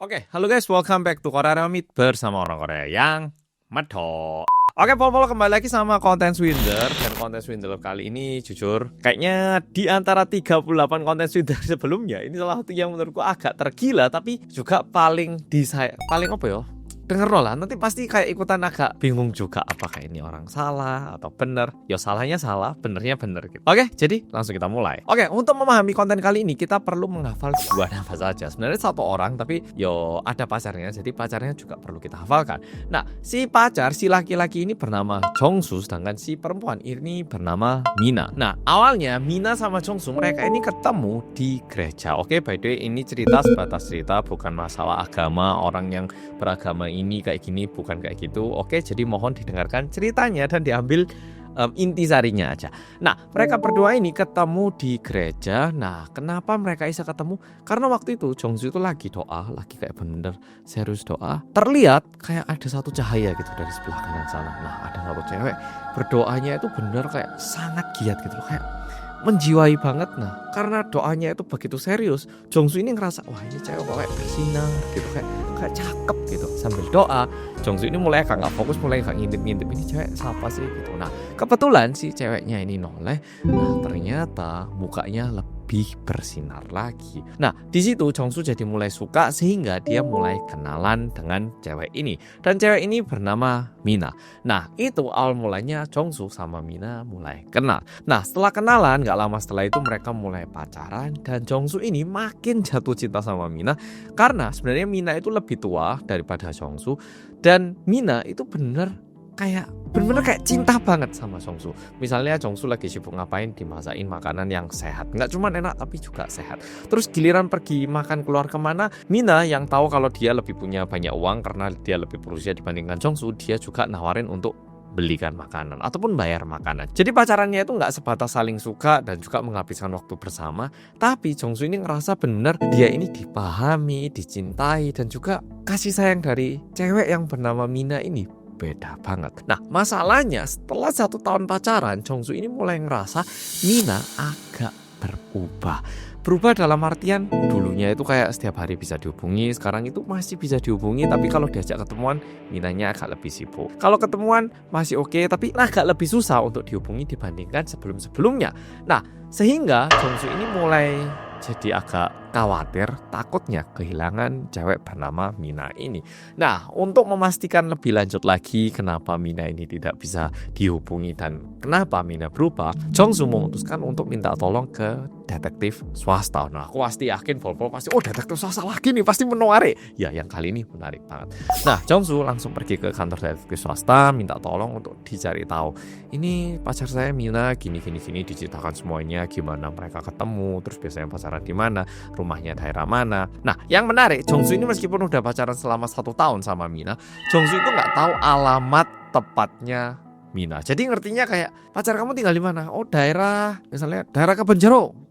Oke, halo guys, welcome back to Korea Meet bersama orang Korea yang medok. Oke, Pol kembali lagi sama konten Swindler. Dan konten Swindler kali ini jujur kayaknya di antara 38 konten Swindler sebelumnya, ini salah satu yang menurutku agak tergila, tapi juga paling apa ya? Denger lo lah, nanti pasti kayak ikutan agak bingung juga apakah ini orang salah atau bener. Ya salahnya salah, benernya bener gitu. Oke, jadi langsung kita mulai. Oke, untuk memahami konten kali ini kita perlu menghafal dua nama saja. Sebenarnya satu orang tapi yo ada pacarnya, jadi pacarnya juga perlu kita hafalkan. Nah, si laki-laki ini bernama Jongsu, sedangkan si perempuan ini bernama Mina. Nah, awalnya Mina sama Jongsu mereka ini ketemu di gereja. Oke, by the way ini cerita sebatas cerita, bukan masalah agama orang yang beragama ini kayak gini, bukan kayak gitu. Oke, jadi mohon didengarkan ceritanya dan diambil intisarinya aja. Nah, mereka berdua ini ketemu di gereja. Nah, kenapa mereka bisa ketemu? Karena waktu itu Jongsu itu lagi doa, lagi kayak bener serius doa. Terlihat kayak ada satu cahaya gitu dari sebelah kanan sana. Nah, ada satu cewek berdoanya itu bener kayak sangat giat gitu loh, kayak menjiwai banget. Nah, karena doanya itu begitu serius, Jongsu ini ngerasa wah ini cewek kok kayak bersinar gitu, kayak cakep gitu. Sambil doa, Jongsu ini mulai agak nggak fokus, mulai agak ngintip-ngintip ini cewek siapa sih gitu. Nah, kebetulan si ceweknya ini noleh. Nah, ternyata mukanya lebih bersinar lagi. Nah, di situ Jongsu jadi mulai suka sehingga dia mulai kenalan dengan cewek ini. Dan cewek ini bernama Mina. Nah, itu awal mulanya Jongsu sama Mina mulai kenal. Nah, setelah kenalan, gak lama setelah itu mereka mulai pacaran. Dan Jongsu ini makin jatuh cinta sama Mina. Karena sebenarnya Mina itu lebih tua daripada Jongsu. Dan Mina itu bener kayak cinta banget sama Jongsu. Misalnya Jongsu lagi sibuk ngapain, dimasakin makanan yang sehat, nggak cuma enak tapi juga sehat. Terus giliran pergi makan keluar kemana, Mina yang tahu kalau dia lebih punya banyak uang karena dia lebih berusia dibandingkan Jongsu, dia juga nawarin untuk belikan makanan ataupun bayar makanan. Jadi pacarannya itu nggak sebatas saling suka dan juga menghabiskan waktu bersama, tapi Jongsu ini ngerasa bener dia ini dipahami, dicintai, dan juga kasih sayang dari cewek yang bernama Mina ini beda banget. Nah, masalahnya setelah 1 tahun pacaran, Jongsu ini mulai ngerasa Mina agak berubah dalam artian dulunya itu kayak setiap hari bisa dihubungi, sekarang itu masih bisa dihubungi, tapi kalau diajak ketemuan Minanya agak lebih sibuk. Kalau ketemuan masih oke, tapi agak lebih susah untuk dihubungi dibandingkan sebelum-sebelumnya. Nah, sehingga Jongsu ini mulai jadi agak khawatir, takutnya kehilangan cewek bernama Mina ini. Nah, untuk memastikan lebih lanjut lagi kenapa Mina ini tidak bisa dihubungi dan kenapa Mina berubah, Jongsu memutuskan untuk minta tolong ke detektif swasta. Nah, aku pasti yakin Pol pasti detektif swasta lagi nih, pasti menarik. Ya, yang kali ini menarik banget. Nah, Jongsu langsung pergi ke kantor detektif swasta, minta tolong untuk dicari tahu. Ini pacar saya Mina gini, diceritakan semuanya gimana mereka ketemu, terus biasanya pacaran di mana, rumahnya daerah mana. Nah, yang menarik, Jongsu ini meskipun udah pacaran selama 1 tahun sama Mina, Jongsu itu nggak tahu alamat tepatnya Mina. Jadi ngertinya kayak pacar kamu tinggal di mana? Oh, daerah misalnya daerah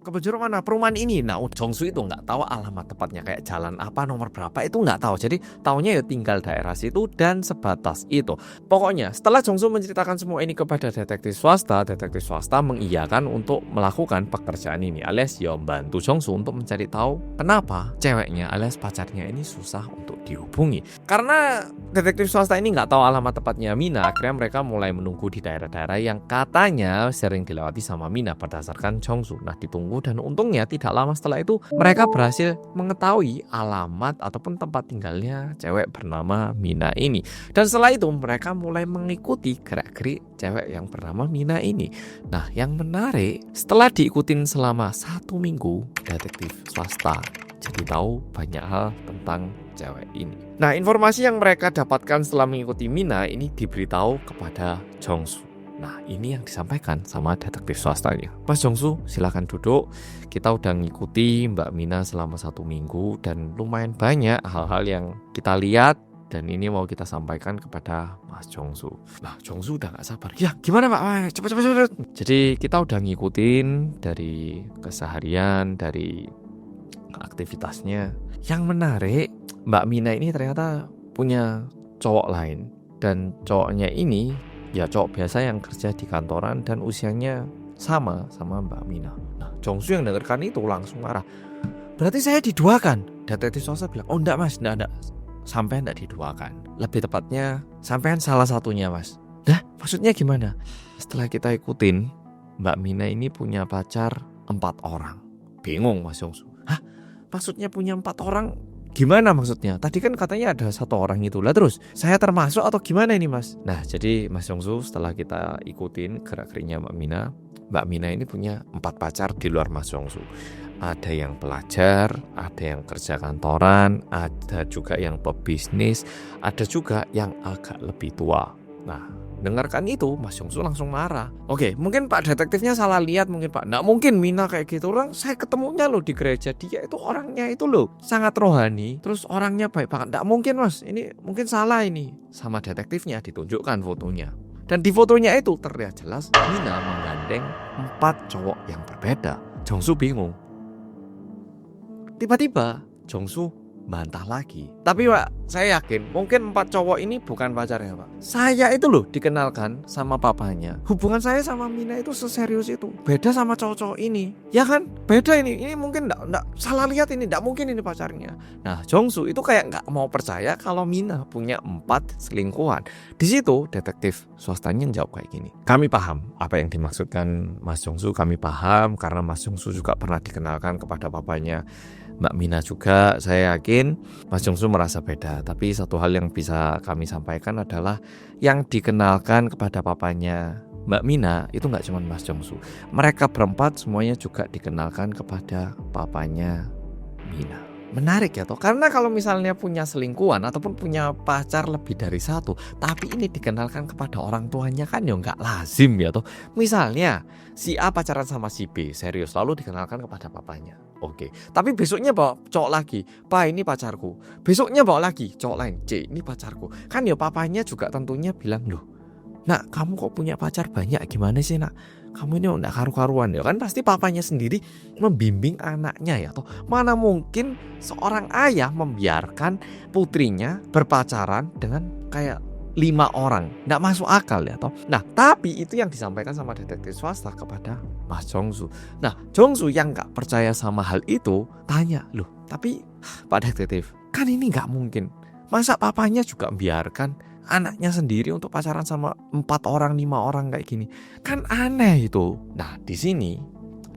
Kebenjero mana, perumahan ini. Nah, Jongsu itu nggak tahu alamat tepatnya, kayak jalan apa, nomor berapa itu nggak tahu. Jadi taunya ya tinggal daerah situ dan sebatas itu. Pokoknya setelah Jongsu menceritakan semua ini kepada detektif swasta mengiyakan untuk melakukan pekerjaan ini, alias ya bantu Jongsu untuk mencari tahu kenapa ceweknya alias pacarnya ini susah untuk dihubungi. Karena detektif swasta ini nggak tahu alamat tepatnya Mina, akhirnya mereka mulai menunggu di daerah-daerah yang katanya sering dilewati sama Mina berdasarkan Jongsu. Nah, ditunggu dan untungnya tidak lama setelah itu mereka berhasil mengetahui alamat ataupun tempat tinggalnya cewek bernama Mina ini. Dan setelah itu mereka mulai mengikuti gerak-gerik cewek yang bernama Mina ini. Nah, yang menarik, setelah diikutin selama 1 minggu, detektif swasta jadi tahu banyak hal tentang cewek ini. Nah, informasi yang mereka dapatkan setelah mengikuti Mina ini diberitahu kepada Jongsu. Nah, ini yang disampaikan sama detektif swastanya. Mas Jongsu, silakan duduk. Kita udah ngikuti Mbak Mina selama 1 minggu dan lumayan banyak hal-hal yang kita lihat dan ini mau kita sampaikan kepada Mas Jongsu. Nah, Jongsu udah gak sabar. Ya, gimana Pak? Cepet. Jadi kita udah ngikutin dari keseharian, dari aktivitasnya. Yang menarik, Mbak Mina ini ternyata punya cowok lain. Dan cowoknya ini ya cowok biasa yang kerja di kantoran dan usianya sama Mbak Mina. Nah, Jongsu yang dengarkan itu langsung marah. berarti saya diduakan. Detektif swasta bilang, oh enggak mas, enggak. Sampean enggak diduakan. Lebih tepatnya, sampean salah satunya mas. Dah, maksudnya gimana? Setelah kita ikutin, Mbak Mina ini punya pacar 4 orang. Bingung Mas Jongsu. Hah? Maksudnya punya 4 orang? Gimana maksudnya? Tadi kan katanya ada 1 orang itu. Lah terus, saya termasuk atau gimana ini mas? Nah jadi Mas Jongsu, setelah kita ikutin gerak-geriknya Mbak Mina ini punya 4 pacar di luar Mas Jongsu. Ada yang pelajar, ada yang kerja kantoran, ada juga yang pebisnis, ada juga yang agak lebih tua. Nah, dengarkan itu, Mas Jongsu langsung marah. Oke, mungkin Pak detektifnya salah lihat mungkin Pak. Nggak mungkin Mina kayak gitu. Orang saya ketemunya loh di gereja. Dia itu orangnya itu loh sangat rohani. Terus orangnya baik banget. Nggak mungkin mas, ini mungkin salah ini. Sama detektifnya ditunjukkan fotonya. Dan di fotonya itu terlihat jelas Mina menggandeng 4 cowok yang berbeda. Jongsu bingung. Tiba-tiba Jongsu bantah lagi. Tapi Pak, saya yakin mungkin 4 cowok ini bukan pacarnya Pak. Saya itu loh dikenalkan sama papanya. Hubungan saya sama Mina itu seserius itu. Beda sama cowok-cowok ini. Ya kan? Beda ini. Ini mungkin enggak salah lihat ini. Enggak mungkin ini pacarnya. Nah Jongsu itu kayak enggak mau percaya kalau Mina punya 4 selingkuhan. Di situ detektif swastanya jawab kayak gini. Kami paham apa yang dimaksudkan Mas Jongsu. Kami paham karena Mas Jongsu juga pernah dikenalkan kepada papanya Mbak Mina juga. Saya yakin Mas Jongsu merasa beda. Tapi satu hal yang bisa kami sampaikan adalah yang dikenalkan kepada papanya Mbak Mina itu nggak cuma Mas Jongsu. Mereka berempat semuanya juga dikenalkan kepada papanya Mina. Menarik ya toh, karena kalau misalnya punya selingkuhan ataupun punya pacar lebih dari 1, tapi ini dikenalkan kepada orang tuanya kan ya nggak lazim ya toh. Misalnya si A pacaran sama si B, serius, lalu dikenalkan kepada papanya. Oke, tapi besoknya bawa cowok lagi, Pak ini pacarku. Besoknya bawa lagi cowok lain, C ini pacarku. Kan ya papanya juga tentunya bilang, loh nak kamu kok punya pacar banyak, gimana sih nak? Kamu ini enggak karu-karuan ya kan, pasti papanya sendiri membimbing anaknya ya toh. Mana mungkin seorang ayah membiarkan putrinya berpacaran dengan kayak 5 orang, enggak masuk akal ya toh. Nah tapi itu yang disampaikan sama detektif swasta kepada Mas Jongsu. Nah Jongsu yang enggak percaya sama hal itu tanya, loh tapi Pak detektif kan ini enggak mungkin. Masa papanya juga membiarkan anaknya sendiri untuk pacaran sama 4 orang, 5 orang kayak gini? Kan aneh itu. Nah di sini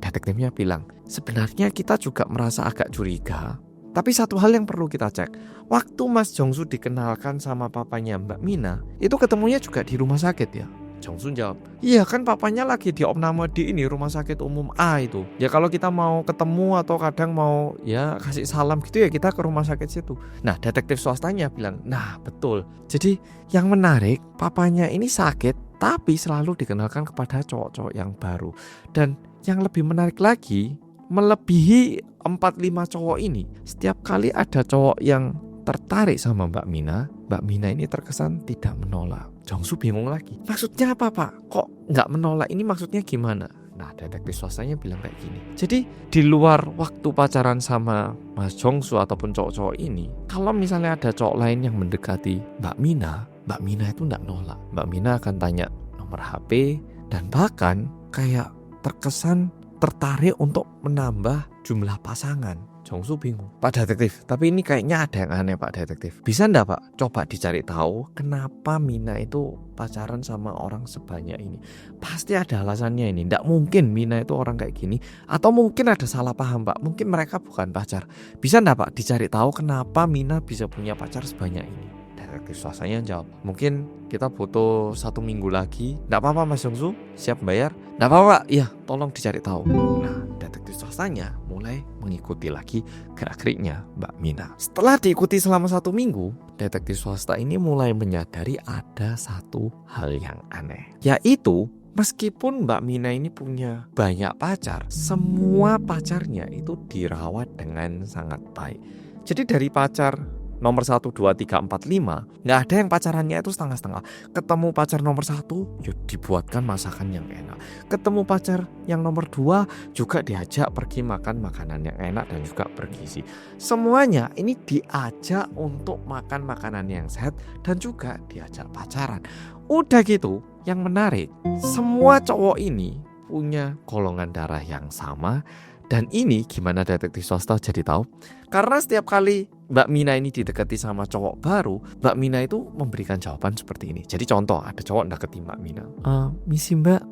detektifnya bilang, sebenarnya kita juga merasa agak curiga. Tapi satu hal yang perlu kita cek, waktu Mas Jongsu dikenalkan sama papanya Mbak Mina, itu ketemunya juga di rumah sakit ya? Jongsu jawab, iya kan papanya lagi diopname di ini rumah sakit umum A itu. Ya kalau kita mau ketemu atau kadang mau ya kasih salam gitu ya kita ke rumah sakit situ. Nah detektif swastanya bilang, nah betul. Jadi yang menarik papanya ini sakit tapi selalu dikenalkan kepada cowok-cowok yang baru. Dan yang lebih menarik lagi, melebihi 4-5 cowok ini, setiap kali ada cowok yang tertarik sama Mbak Mina ini terkesan tidak menolak. Jongsu bingung lagi. Maksudnya apa Pak? Kok nggak menolak? Ini maksudnya gimana? Nah detektif swastanya bilang kayak gini. Jadi di luar waktu pacaran sama Mas Jongsu ataupun cowok-cowok ini, kalau misalnya ada cowok lain yang mendekati Mbak Mina itu nggak nolak. Mbak Mina akan tanya nomor HP dan bahkan kayak terkesan tertarik untuk menambah jumlah pasangan. Jongsu bingung. Pak detektif, tapi ini kayaknya ada yang aneh Pak detektif. Bisa enggak Pak coba dicari tahu kenapa Mina itu pacaran sama orang sebanyak ini? Pasti ada alasannya ini. Enggak mungkin Mina itu orang kayak gini. Atau mungkin ada salah paham Pak. Mungkin mereka bukan pacar. Bisa enggak Pak dicari tahu kenapa Mina bisa punya pacar sebanyak ini? Detektif swastanya jawab, mungkin kita butuh 1 minggu lagi. Enggak apa-apa Mas Jongsu, siap bayar? Enggak apa-apa Pak, iya tolong dicari tahu. Nah detektif swastanya mulai mengikuti lagi gerak-geriknya Mbak Mina. Setelah diikuti selama 1 minggu, detektif swasta ini mulai menyadari ada satu hal yang aneh, yaitu meskipun Mbak Mina ini punya banyak pacar, semua pacarnya itu dirawat dengan sangat baik. Jadi dari pacar nomor 1, 2, 3, 4, 5 nggak ada yang pacarannya itu setengah-setengah. Ketemu pacar nomor 1 ya dibuatkan masakan yang enak. Ketemu pacar yang nomor 2 juga diajak pergi makan makanan yang enak dan juga bergizi. Semuanya ini diajak untuk makan makanan yang sehat dan juga diajak pacaran. Udah gitu, yang menarik semua cowok ini punya golongan darah yang sama Dan ini gimana detektif swasta jadi tahu? Karena setiap kali Mbak Mina ini didekati sama cowok baru, Mbak Mina itu memberikan jawaban seperti ini. Jadi contoh, ada cowok deketi Mbak Mina. Misi Mbak,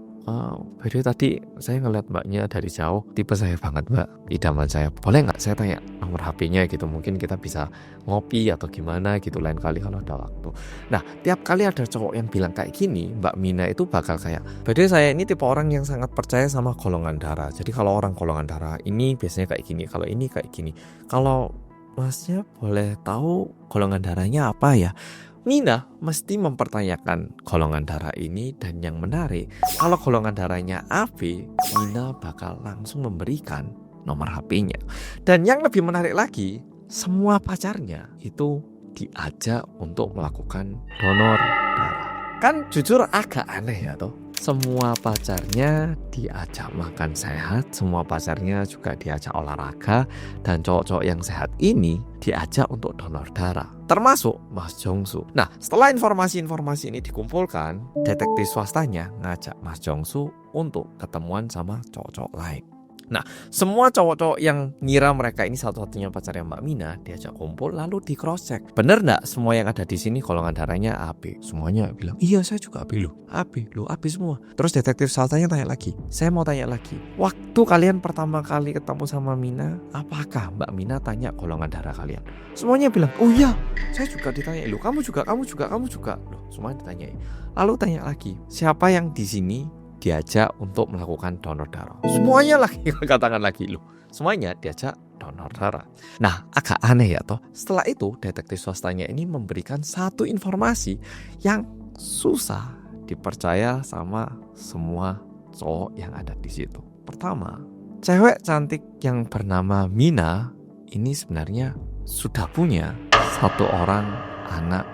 by the way tadi saya ngeliat mbaknya dari jauh, tipe saya banget mbak, idaman saya. Boleh nggak saya tanya nomor HP-nya gitu? Mungkin kita bisa ngopi atau gimana gitu lain kali kalau ada waktu. Nah, tiap kali ada cowok yang bilang kayak gini, Mbak Mina itu bakal kayak, by the way saya ini tipe orang yang sangat percaya sama golongan darah. Jadi kalau orang golongan darah ini biasanya kayak gini, kalau ini kayak gini. Kalau masnya boleh tahu golongan darahnya apa ya? Mina mesti mempertanyakan golongan darah ini, dan yang menarik, kalau golongan darahnya AB, Mina bakal langsung memberikan nomor HP-nya. Dan yang lebih menarik lagi, semua pacarnya itu diajak untuk melakukan donor darah. Kan jujur agak aneh ya toh. Semua pacarnya diajak makan sehat, semua pacarnya juga diajak olahraga, dan cowok-cowok yang sehat ini diajak untuk donor darah, termasuk Mas Jongsu. Nah, setelah informasi-informasi ini dikumpulkan, detektif swastanya ngajak Mas Jongsu untuk ketemuan sama cowok-cowok lain. Nah, semua cowok-cowok yang ngira mereka ini satu-satunya pacarnya Mbak Mina diajak kumpul lalu di cross check. Bener nggak semua yang ada di sini golongan darahnya AB? Semuanya bilang, iya saya juga AB loh. AB semua. Terus detektif swastanya tanya lagi. Saya mau tanya lagi. Waktu kalian pertama kali ketemu sama Mina, apakah Mbak Mina tanya golongan darah kalian? Semuanya bilang, oh iya, saya juga ditanya. Loh, kamu juga. Loh, semuanya ditanya. Lalu tanya lagi, siapa yang di sini diajak untuk melakukan donor darah? Semuanya lagi katakan lagi loh, semuanya diajak donor darah. Nah, agak aneh ya toh. Setelah itu detektif swastanya ini memberikan satu informasi yang susah dipercaya sama semua cowok yang ada di situ. Pertama, cewek cantik yang bernama Mina ini sebenarnya sudah punya satu orang anak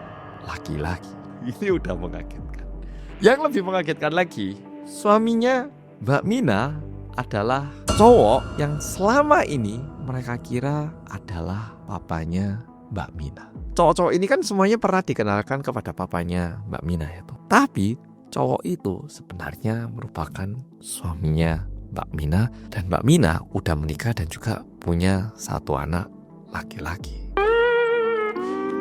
laki-laki. Ini udah mengagetkan. Yang lebih mengagetkan lagi, suaminya Mbak Mina adalah cowok yang selama ini mereka kira adalah papanya Mbak Mina. Cowok-cowok ini kan semuanya pernah dikenalkan kepada papanya Mbak Mina itu. Tapi cowok itu sebenarnya merupakan suaminya Mbak Mina, dan Mbak Mina udah menikah dan juga punya satu anak laki-laki.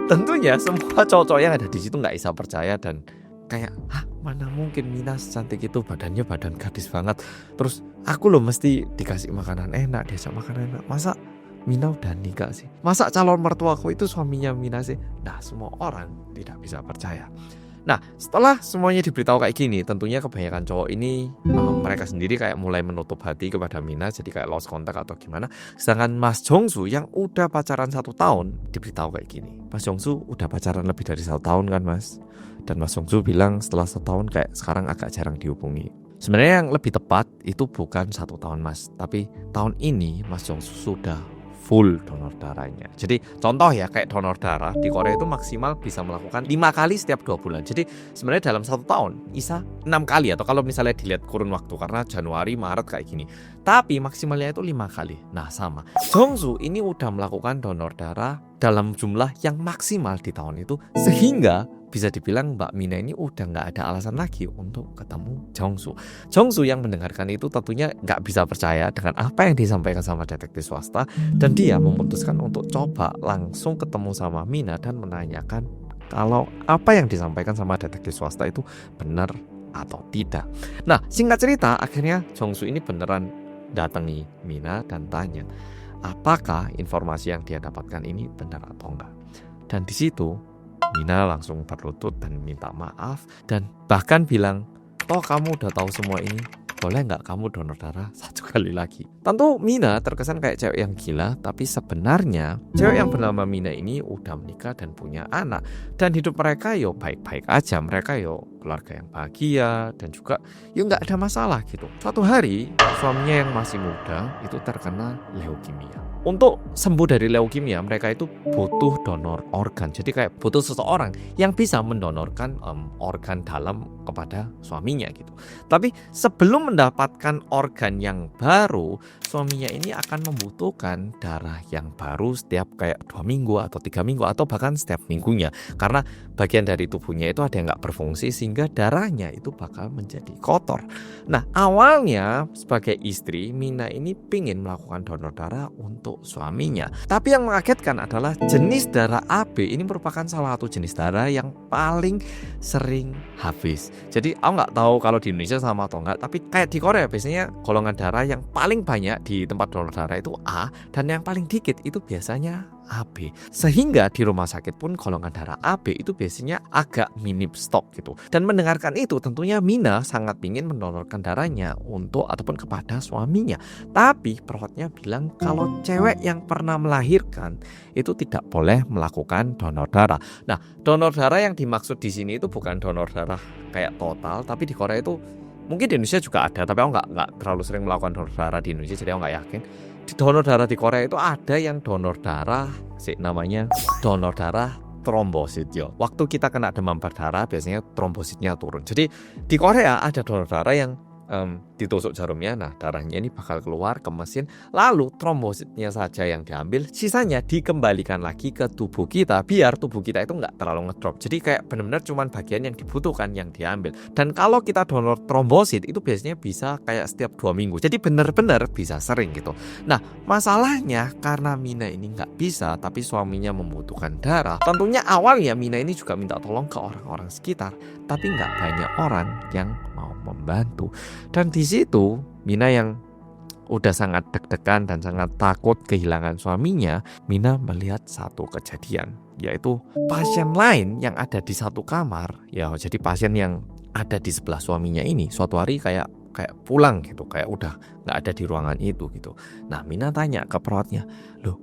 Tentunya semua cowok-cowok yang ada di situ nggak bisa percaya dan kayak, mana mungkin Mina secantik itu, badannya badan gadis banget. Terus aku loh mesti dikasih makanan enak, diajak makanan enak. Masa Mina udah nikah sih? Masa calon mertuaku itu suaminya Mina sih? Nah, semua orang tidak bisa percaya. Nah, setelah semuanya diberitahu kayak gini, tentunya kebanyakan cowok ini mereka sendiri kayak mulai menutup hati kepada Mina, jadi kayak lost contact atau gimana. Sedangkan Mas Jongsu yang udah pacaran 1 tahun diberitahu kayak gini. Mas Jongsu udah pacaran lebih dari 1 tahun kan mas? Dan Mas Jongsu bilang setelah 1 tahun kayak sekarang agak jarang dihubungi. Sebenarnya yang lebih tepat itu bukan 1 tahun mas, tapi tahun ini Mas Jongsu sudah full donor darahnya. Jadi contoh ya, kayak donor darah di Korea itu maksimal bisa melakukan 5 kali setiap 2 bulan. Jadi sebenarnya dalam 1 tahun bisa 6 kali, atau kalau misalnya dilihat kurun waktu karena Januari, Maret kayak gini. Tapi maksimalnya itu 5 kali. Nah sama, Jongsu ini udah melakukan donor darah dalam jumlah yang maksimal di tahun itu, sehingga bisa dibilang Mbak Mina ini udah nggak ada alasan lagi untuk ketemu Jongsu. Jongsu yang mendengarkan itu tentunya nggak bisa percaya dengan apa yang disampaikan sama detektif swasta, dan dia memutuskan untuk coba langsung ketemu sama Mina dan menanyakan kalau apa yang disampaikan sama detektif swasta itu benar atau tidak. Nah, singkat cerita, akhirnya Jongsu ini beneran datangi Mina dan tanya apakah informasi yang dia dapatkan ini benar atau enggak. Dan di situ Mina langsung berlutut dan minta maaf, dan bahkan bilang, toh kamu udah tahu semua ini, boleh nggak kamu donor darah 1 kali lagi. Tentu Mina terkesan kayak cewek yang gila, tapi sebenarnya cewek yang bernama Mina ini udah menikah dan punya anak, dan hidup mereka yo baik-baik aja. Mereka yo keluarga yang bahagia dan juga yo nggak ada masalah gitu. Suatu hari suaminya yang masih muda itu terkena leukemia. Untuk sembuh dari leukemia, mereka itu butuh donor organ. Jadi kayak butuh seseorang yang bisa mendonorkan organ dalam kepada suaminya gitu. Tapi sebelum mendapatkan organ yang baru, suaminya ini akan membutuhkan darah yang baru setiap kayak 2 minggu atau 3 minggu atau bahkan setiap minggunya. Karena bagian dari tubuhnya itu ada yang nggak berfungsi sehingga darahnya itu bakal menjadi kotor. Nah, awalnya sebagai istri, Mina ini pingin melakukan donor darah untuk suaminya. Tapi yang mengagetkan adalah jenis darah AB ini merupakan salah satu jenis darah yang paling sering habis. Jadi aku nggak tahu kalau di Indonesia sama atau enggak, tapi kayak di Korea biasanya golongan darah yang paling banyak di tempat donor darah itu A, dan yang paling dikit itu biasanya AB. Sehingga di rumah sakit pun golongan darah AB itu biasanya agak minim stok gitu. Dan mendengarkan itu tentunya Mina sangat ingin mendonorkan darahnya untuk ataupun kepada suaminya. Tapi perawatnya bilang kalau cewek yang pernah melahirkan itu tidak boleh melakukan donor darah. Nah, donor darah yang dimaksud di sini itu bukan donor darah kayak total, tapi di Korea itu mungkin di Indonesia juga ada, tapi aku nggak terlalu sering melakukan donor darah di Indonesia, jadi aku nggak yakin. Di donor darah di Korea itu ada yang donor darah, namanya donor darah trombosit yo. Waktu kita kena demam berdarah biasanya trombositnya turun. Jadi di Korea ada donor darah yang ditusuk jarumnya, nah darahnya ini bakal keluar ke mesin, lalu trombositnya saja yang diambil, sisanya dikembalikan lagi ke tubuh kita biar tubuh kita itu nggak terlalu ngedrop. Jadi kayak benar-benar cuman bagian yang dibutuhkan yang diambil. Dan kalau kita donor trombosit itu biasanya bisa kayak setiap 2 minggu, jadi benar-benar bisa sering gitu. Nah, masalahnya karena Mina ini nggak bisa tapi suaminya membutuhkan darah, tentunya awalnya Mina ini juga minta tolong ke orang-orang sekitar, tapi nggak banyak orang yang mau membantu. Dan di situ Mina yang udah sangat deg-degan dan sangat takut kehilangan suaminya, Mina melihat satu kejadian, yaitu pasien lain yang ada di satu kamar. Ya, jadi pasien yang ada di sebelah suaminya ini suatu hari kayak pulang gitu, kayak udah nggak ada di ruangan itu gitu. Nah, Mina tanya ke perawatnya, loh,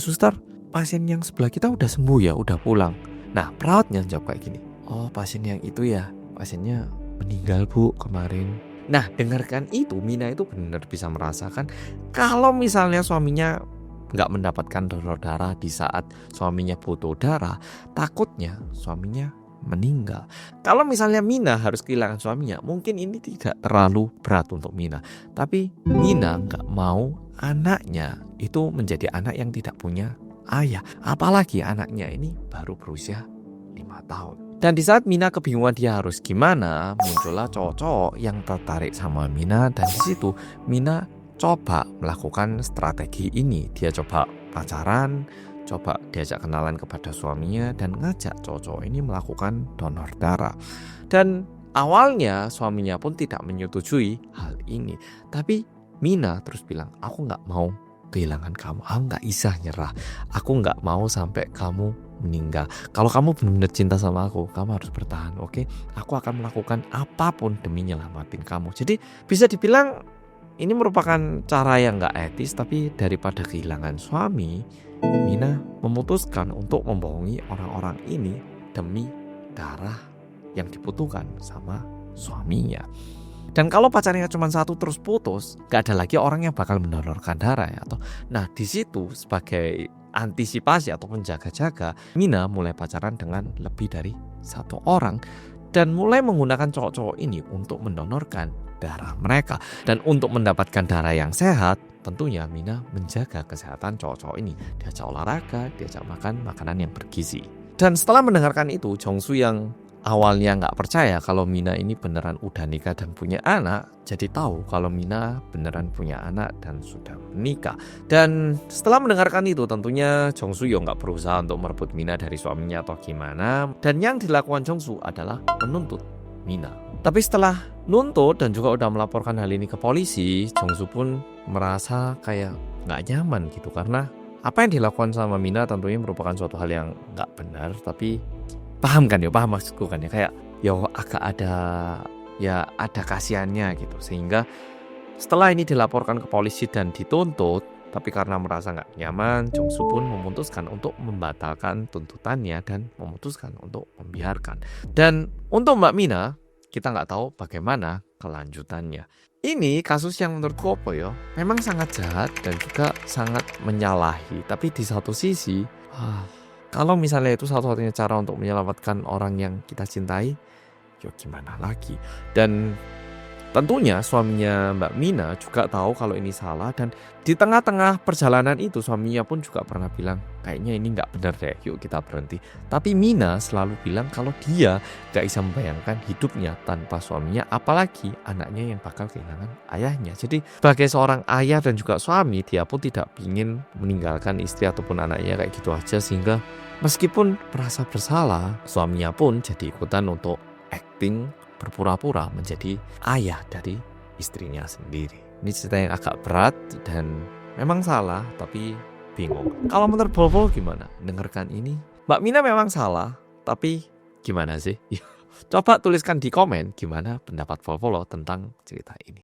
suster, pasien yang sebelah kita udah sembuh ya, udah pulang. Nah, perawatnya jawab kayak gini, oh pasien yang itu ya, pasiennya meninggal bu kemarin. Nah, dengarkan itu, Mina itu benar bisa merasakan kalau misalnya suaminya nggak mendapatkan donor darah di saat suaminya butuh darah, takutnya suaminya meninggal. Kalau misalnya Mina harus kehilangan suaminya, mungkin ini tidak terlalu berat untuk Mina. Tapi Mina nggak mau anaknya itu menjadi anak yang tidak punya ayah. Apalagi anaknya ini baru berusia 5 tahun. Dan di saat Mina kebingungan dia harus gimana, muncullah cowok-cowok yang tertarik sama Mina. Dan di situ Mina coba melakukan strategi ini. Dia coba pacaran, coba diajak kenalan kepada suaminya, dan ngajak cowok-cowok ini melakukan donor darah. Dan awalnya suaminya pun tidak menyetujui hal ini. Tapi Mina terus bilang, aku gak mau kehilangan kamu, aku gak bisa nyerah, aku gak mau sampai kamu meninggal. Kalau kamu benar-benar cinta sama aku, kamu harus bertahan, oke? Aku akan melakukan apapun demi nyelamatin kamu. Jadi bisa dibilang ini merupakan cara yang gak etis, tapi daripada kehilangan suami, Mina memutuskan untuk membohongi orang-orang ini demi darah yang dibutuhkan sama suaminya. Dan kalau pacarnya cuma satu terus putus, gak ada lagi orang yang bakal mendonorkan darah ya. Nah, di situ sebagai antisipasi atau penjaga-jaga, Mina mulai pacaran dengan lebih dari satu orang dan mulai menggunakan cowok-cowok ini untuk mendonorkan darah mereka. Dan untuk mendapatkan darah yang sehat, tentunya Mina menjaga kesehatan cowok-cowok ini. Diajak olahraga, diajak makan makanan yang bergizi. Dan setelah mendengarkan itu, Jongsu yang awalnya nggak percaya kalau Mina ini beneran udah nikah dan punya anak, jadi tahu kalau Mina beneran punya anak dan sudah menikah. Dan setelah mendengarkan itu, tentunya Jongsu nggak berusaha untuk merebut Mina dari suaminya atau gimana. Dan yang dilakukan Jongsu adalah menuntut Mina. Tapi setelah nuntut dan juga udah melaporkan hal ini ke polisi, Jongsu pun merasa kayak nggak nyaman gitu, karena apa yang dilakukan sama Mina tentunya merupakan suatu hal yang nggak benar. Tapi paham maksudku kan ya, kayak agak ada kasihannya gitu. Sehingga setelah ini dilaporkan ke polisi dan dituntut, tapi karena merasa nggak nyaman, Jongsu pun memutuskan untuk membatalkan tuntutannya dan memutuskan untuk membiarkan. Dan untuk Mbak Mina, kita nggak tahu bagaimana kelanjutannya. Ini kasus yang menurutku memang sangat jahat dan juga sangat menyalahi. Tapi di satu sisi, kalau misalnya itu satu-satunya cara untuk menyelamatkan orang yang kita cintai, gimana lagi? Dan Tentunya suaminya Mbak Mina juga tahu kalau ini salah, dan di tengah-tengah perjalanan itu suaminya pun juga pernah bilang, kayaknya ini nggak benar deh, yuk kita berhenti. Tapi Mina selalu bilang kalau dia nggak bisa membayangkan hidupnya tanpa suaminya, apalagi anaknya yang bakal kehilangan ayahnya. Jadi sebagai seorang ayah dan juga suami, dia pun tidak ingin meninggalkan istri ataupun anaknya kayak gitu aja, sehingga meskipun merasa bersalah, suaminya pun jadi ikutan untuk acting berpura-pura menjadi ayah dari istrinya sendiri. Ini cerita yang agak berat dan memang salah, tapi bingung. Kalau menurut Volvo gimana? Dengarkan ini, Mbak Mina memang salah, tapi gimana sih? Coba tuliskan di komen gimana pendapat Volvo tentang cerita ini.